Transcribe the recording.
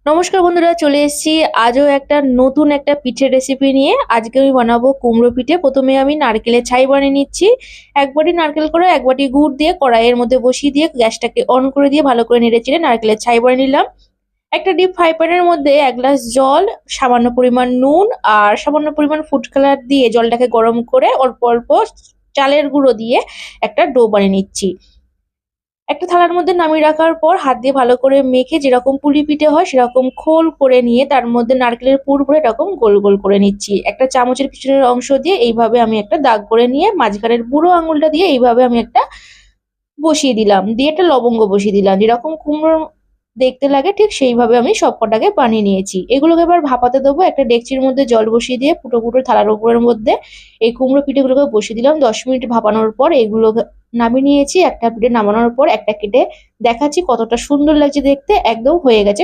নমস্কার বন্ধুরা, চলে এসেছি আজও একটা নতুন একটা পিঠের রেসিপি নিয়ে। আজকে আমি বানাবো কুমড়ো পিঠে। প্রথমে আমি নারকেলের ছাই বানিয়ে নিচ্ছি। এক বাটি নারকেল করে এক বাটি গুড় দিয়ে কড়াইয়ের মধ্যে বসিয়ে দিয়ে গ্যাসটাকে অন করে দিয়ে ভালো করে নেড়ে চেড়ে নারকেলের ছাই বানিয়ে নিলাম। একটা ডিপ ফ্রাই প্যানের মধ্যে 1 গ্লাস জল, সামান্য পরিমাণ নুন আর সামান্য পরিমাণ ফুড কালার দিয়ে জলটাকে গরম করে অল্প অল্প চালের গুঁড়ো দিয়ে একটা ডো বানিয়ে নিচ্ছি। একটা থালার মধ্যে নামিয়ে রাখার পর হাত দিয়ে ভালো করে মেখে যেরকম পুলি পিঠে হয় সেরকম খোল করে নিয়ে তার মধ্যে নারকেলের পুর ভরে এরকম গোল গোল করে নিচ্ছি। একটা চামচের পিছনের অংশ দিয়ে এইভাবে আমি একটা দাগ করে নিয়ে মাঝখানের বুড়ো আঙুলটা দিয়ে এইভাবে আমি একটা বসিয়ে দিলাম, দিয়ে একটা লবঙ্গ বসিয়ে দিলাম। যেরকম কুমড়োর দেখতে লাগে ঠিক সেইভাবে আমি সবকটাকে বানিয়ে নিয়েছি। এগুলোকে এবার ভাপাতে দেবো। একটা ডেকচির মধ্যে জল বসিয়ে দিয়ে ফুটো ফুটো থালার উপরের মধ্যে এই কুমড়ো পিঠেগুলোকে বসিয়ে দিলাম। 10 মিনিট ভাপানোর পর এগুলোকে নামিয়ে নিয়েছি। একটা পিঠে নামানোর পর একটা কেটে দেখাচ্ছি কতটা সুন্দর লাগছে দেখতে। একদম হয়ে গেছে।